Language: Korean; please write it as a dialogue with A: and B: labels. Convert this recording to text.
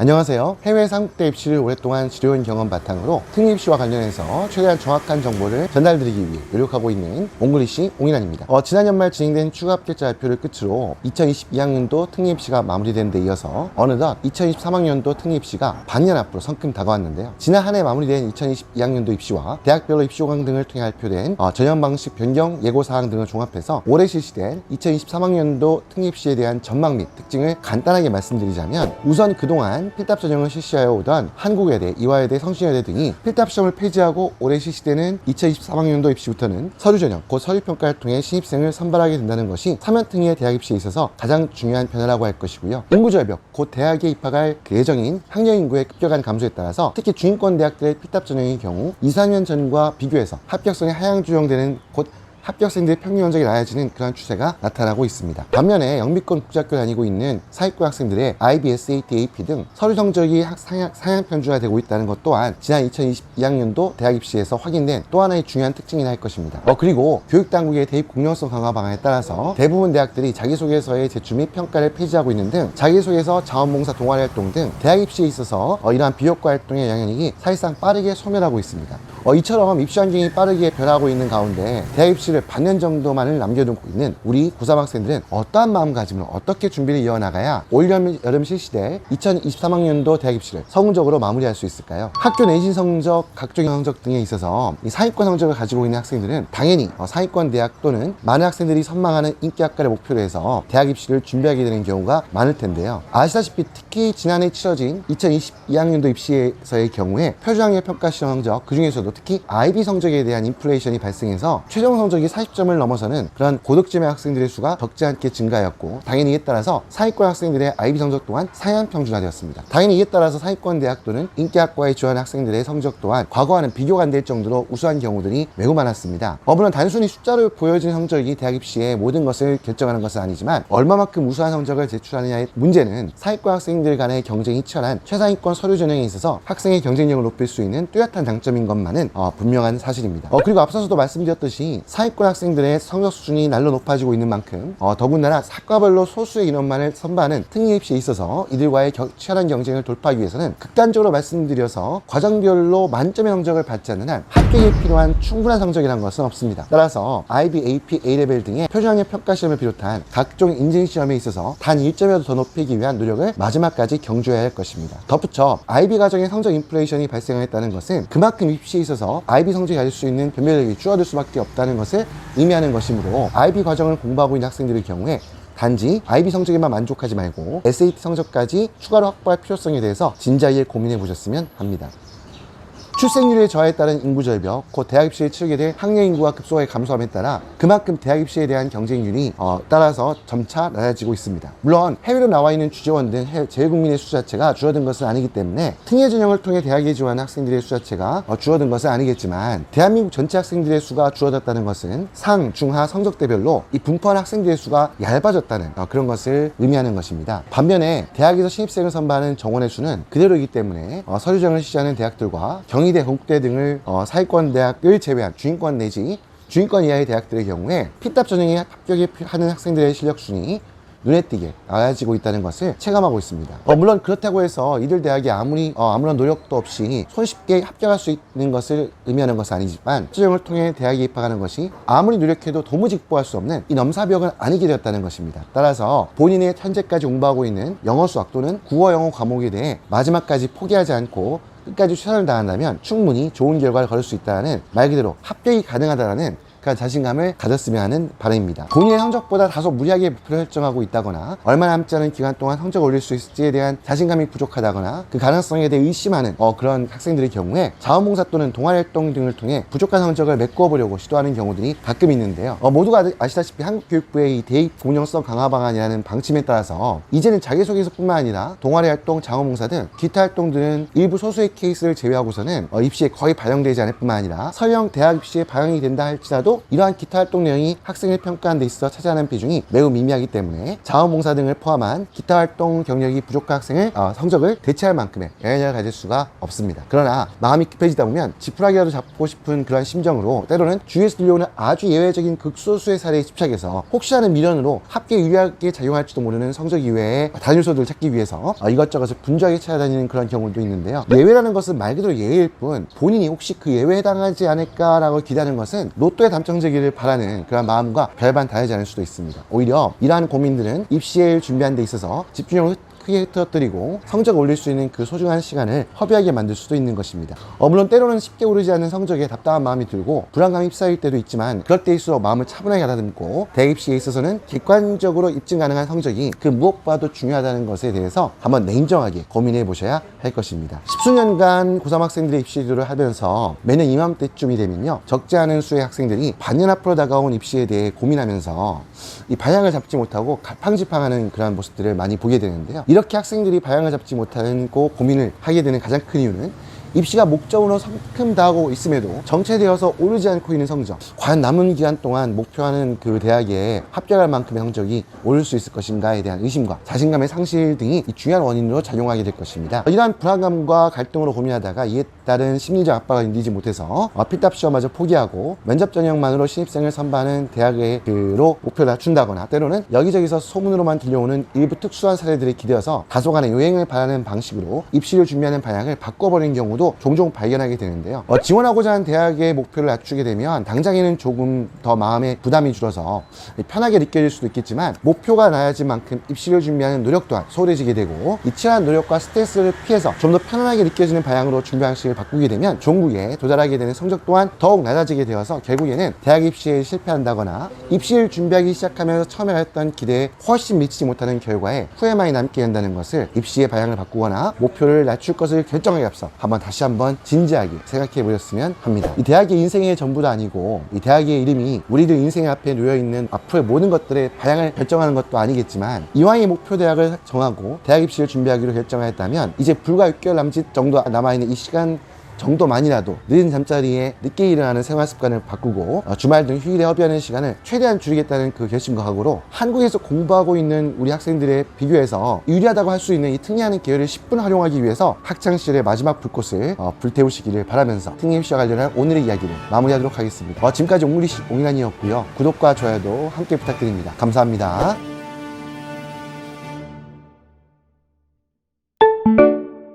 A: 안녕하세요. 해외에서 한국대 입시를 오랫동안 지려온 경험 바탕으로 특례 입시와 관련해서 최대한 정확한 정보를 전달드리기 위해 노력하고 있는 옹글리시 옹인환입니다. 지난 연말 진행된 추가 합격자 발표를 끝으로 2022학년도 특례 입시가 마무리된 데 이어서 어느덧 2023학년도 특례 입시가 반년 앞으로 성큼 다가왔는데요. 지난 한 해 마무리된 2022학년도 입시와 대학별로 입시 호강 등을 통해 발표된 전형 방식 변경 예고 사항 등을 종합해서 올해 실시된 2023학년도 특례 입시에 대한 전망 및 특징을 간단하게 말씀드리자면, 우선 그동안 필답 전형을 실시하여 오던 한국외대, 이화여대, 성신여대 등이 필답 시험을 폐지하고 올해 실시되는 2023학년도 입시부터는 서류 전형, 곧 서류평가를 통해 신입생을 선발하게 된다는 것이 3연특례 대학 입시에 있어서 가장 중요한 변화라고 할 것이고요. 인구절벽, 곧 대학에 입학할 예정인 학령 인구의 급격한 감소에 따라서 특히 중위권 대학들의 필답 전형의 경우 2, 3년 전과 비교해서 합격성이 하향 조정되는, 곧 합격생들의 평균 성적이 낮아지는 그런 추세가 나타나고 있습니다. 반면에 영미권 국제학교 다니고 있는 사회권 학생들의 IB, SAT, AP 등 서류 성적이 상향 편중화되고 있다는 것 또한 지난 2022학년도 대학 입시에서 확인된 또 하나의 중요한 특징이라 할 것입니다. 그리고 교육당국의 대입 공정성 강화 방안에 따라서 대부분 대학들이 자기소개서의 제출 및 평가를 폐지하고 있는 등 자기소개서, 자원봉사, 동아리 활동 등 대학 입시에 있어서 이러한 비효과 활동의 영향력이 사실상 빠르게 소멸하고 있습니다. 이처럼 입시 환경이 빠르게 변하고 있는 가운데 대학 입시를 반년 정도만을 남겨두고 있는 우리 고3 학생들은 어떠한 마음가짐으로 어떻게 준비를 이어나가야 올 여름 실시될 2023학년도 대학 입시를 성공적으로 마무리할 수 있을까요? 학교 내신 성적, 각종 성적 등에 있어서 이 상위권 성적을 가지고 있는 학생들은 당연히 상위권 대학 또는 많은 학생들이 선망하는 인기학과를 목표로 해서 대학 입시를 준비하게 되는 경우가 많을 텐데요. 아시다시피 특히 지난해 치러진 2022학년도 입시에서의 경우에 표준학력 평가 시험 성적, 그 중에서도 특히 IB 성적에 대한 인플레이션이 발생해서 최종 성적이 40점을 넘어서는 그런 고득점의 학생들의 수가 적지 않게 증가하였고, 당연히 이에 따라서 상위권 학생들의 IB 성적 또한 상향 평준화되었습니다. 당연히 이에 따라서 상위권 대학 또는 인기학과에 지원한 학생들의 성적 또한 과거와는 비교가 안 될 정도로 우수한 경우들이 매우 많았습니다. 물론 단순히 숫자로 보여진 성적이 대학 입시의 모든 것을 결정하는 것은 아니지만, 얼마만큼 우수한 성적을 제출하느냐의 문제는 상위권 학생들 간의 경쟁이 치열한 최상위권 서류 전형에 있어서 학생의 경쟁력을 높일 수 있는 뚜렷한 장점인 것만은 분명한 사실입니다. 그리고 앞서서도 말씀드렸듯이 상위권 학생들의 성적 수준이 날로 높아지고 있는 만큼 더군다나 학과별로 소수의 인원만을 선발하는 특례 입시에 있어서 이들과의 치열한 경쟁을 돌파하기 위해서는 극단적으로 말씀드려서 과정별로 만점의 성적을 받지 않는 한 합격에 필요한 충분한 성적이라는 것은 없습니다. 따라서 IB, AP, A레벨 등의 표준학력 평가 시험을 비롯한 각종 인증 시험에 있어서 단 1점이라도 더 높이기 위한 노력을 마지막까지 경주해야 할 것입니다. 덧붙여 IB 과정의 성적 인플레이션이 발생했다는 것은 그만큼 입시에 있어서 IB 성적이 가질 수 있는 변별력이 줄어들 수밖에 없다는 것을 의미하는 것이므로 IB 과정을 공부하고 있는 학생들의 경우에 단지 IB 성적에만 만족하지 말고 SAT 성적까지 추가로 확보할 필요성에 대해서 진지하게 고민해 보셨으면 합니다. 출생률의 저하에 따른 인구절벽, 곧 대학 입시에 치르게 될 학령 인구가 급속하게 감소함에 따라 그만큼 대학 입시에 대한 경쟁률이 따라서 점차 낮아지고 있습니다. 물론 해외로 나와 있는 주재원 등 재외국민의 수 자체가 줄어든 것은 아니기 때문에 특례 전형을 통해 대학에 지원한 학생들의 수 자체가 줄어든 것은 아니겠지만, 대한민국 전체 학생들의 수가 줄어들었다는 것은 상, 중, 하 성적대별로 이 분포한 학생들의 수가 얇아졌다는 그런 것을 의미하는 것입니다. 반면에 대학에서 신입생을 선발하는 정원의 수는 그대로이기 때문에 서류 전형을 실시하는 대학들과 경희대, 건국대 등을 사회권 대학을 제외한 중위권 내지 중위권 이하의 대학들의 경우에 필답 전형에 합격하는 학생들의 실력 순위 눈에 띄게 낮아지고 있다는 것을 체감하고 있습니다. 물론 그렇다고 해서 이들 대학이 아무런 노력도 없이 손쉽게 합격할 수 있는 것을 의미하는 것은 아니지만, 수정을 통해 대학에 입학하는 것이 아무리 노력해도 도무지 극복할 수 없는 이 넘사벽은 아니게 되었다는 것입니다. 따라서 본인의 현재까지 공부하고 있는 영어, 수학 또는 국어, 영어 과목에 대해 마지막까지 포기하지 않고 끝까지 최선을 다한다면 충분히 좋은 결과를 거둘 수 있다는, 말 그대로 합격이 가능하다는 그런 자신감을 가졌으면 하는 바람입니다. 본인의 성적보다 다소 무리하게 목표를 설정하고 있다거나 얼마 남지 않은 기간 동안 성적을 올릴 수 있을지에 대한 자신감이 부족하다거나 그 가능성에 대해 의심하는 그런 학생들의 경우에 자원봉사 또는 동아리 활동 등을 통해 부족한 성적을 메꾸어 보려고 시도하는 경우들이 가끔 있는데요. 모두가 아시다시피 한국교육부의 이 대입 공정성 강화 방안이라는 방침에 따라서 이제는 자기소개서뿐만 아니라 동아리 활동, 자원봉사 등 기타 활동들은 일부 소수의 케이스를 제외하고서는 입시에 거의 반영되지 않을 뿐만 아니라 설령 대학 입시에 반영이 된다 할지라도 또 이러한 기타 활동 내용이 학생을 평가하는 데 있어 차지하는 비중이 매우 미미하기 때문에 자원봉사 등을 포함한 기타 활동 경력이 부족한 학생을 성적을 대체할 만큼의 영향을 가질 수가 없습니다. 그러나 마음이 급해지다 보면 지푸라기라도 잡고 싶은 그런 심정으로 때로는 주위에서 들려오는 아주 예외적인 극소수의 사례에 집착해서 혹시 하는 미련으로 합격에 유리하게 작용할지도 모르는 성적 이외에 다른 요소들을 찾기 위해서 이것저것을 분주하게 찾아다니는 그런 경우도 있는데요. 예외라는 것은 말 그대로 예외일 뿐 본인이 혹시 그 예외에 해당하지 않을까라고 기대하는 것은 로또에 당첨되기를 바라는 그런 마음과 별반 다르지 않을 수도 있습니다. 오히려 이러한 고민들은 입시를 준비하는 데 있어서 집중력을 크게 흐트러뜨리고 성적을 올릴 수 있는 그 소중한 시간을 허비하게 만들 수도 있는 것입니다. 물론 때로는 쉽게 오르지 않는 성적에 답답한 마음이 들고 불안감이 휩싸일 때도 있지만 그럴 때일수록 마음을 차분하게 가다듬고 대입시에 있어서는 객관적으로 입증 가능한 성적이 그 무엇보다도 중요하다는 것에 대해서 한번 냉정하게 고민해 보셔야 할 것입니다. 십수년간 고3 학생들의 입시를 하면서 매년 이맘때쯤이 되면요, 적지 않은 수의 학생들이 반년 앞으로 다가온 입시에 대해 고민하면서 이 방향을 잡지 못하고 갈팡질팡하는 그런 모습들을 많이 보게 되는데요. 이렇게 학생들이 방향을 잡지 못하고 고민을 하게 되는 가장 큰 이유는 입시가 목적으로 성큼 다하고 있음에도 정체되어서 오르지 않고 있는 성적, 과연 남은 기간 동안 목표하는 그 대학에 합격할 만큼의 성적이 오를 수 있을 것인가에 대한 의심과 자신감의 상실 등이 중요한 원인으로 작용하게 될 것입니다. 이러한 불안감과 갈등으로 고민하다가 이에 따른 심리적 압박을 견디지 못해서 필답 시험마저 포기하고 면접 전형만으로 신입생을 선발하는 대학으로 목표를 낮춘다거나 때로는 여기저기서 소문으로만 들려오는 일부 특수한 사례들에 기대어서 다소간의 요행을 바라는 방식으로 입시를 준비하는 방향을 바꿔버리는 경우도 종종 발견하게 되는데요. 지원하고자 하는 대학의 목표를 낮추게 되면 당장에는 조금 더 마음의 부담이 줄어서 편하게 느껴질 수도 있겠지만 목표가 나아진 만큼 입시를 준비하는 노력 또한 소홀해지게 되고 이 치열한 노력과 스트레스를 피해서 좀 더 편안하게 느껴지는 방향으로 준비 방식을 바꾸게 되면 종국에 도달하게 되는 성적 또한 더욱 낮아지게 되어서 결국에는 대학 입시에 실패한다거나 입시를 준비하기 시작하면서 처음에 했던 기대에 훨씬 미치지 못하는 결과에 후회만이 남게 된다는 것을 입시의 방향을 바꾸거나 목표를 낮출 것을 결정하기 앞서 다시 한번 진지하게 생각해 보셨으면 합니다. 이 대학이 인생의 전부도 아니고 이 대학의 이름이 우리들 인생 앞에 놓여있는 앞으로의 모든 것들의 방향을 결정하는 것도 아니겠지만 이왕의 목표 대학을 정하고 대학 입시를 준비하기로 결정하였다면 이제 불과 6개월 남짓 정도 남아있는 이 시간 정도만이라도 늦은 잠자리에 늦게 일어나는 생활 습관을 바꾸고 주말 등 휴일에 허비하는 시간을 최대한 줄이겠다는 그 결심과 각오로 한국에서 공부하고 있는 우리 학생들에 비교해서 유리하다고 할 수 있는 이 특례하는 기회를 10분 활용하기 위해서 학창시절의 마지막 불꽃을 불태우시기를 바라면서 특례입시와 관련한 오늘의 이야기를 마무리하도록 하겠습니다. 지금까지 옹글리시 옹일환이었고요. 구독과 좋아요도 함께 부탁드립니다. 감사합니다.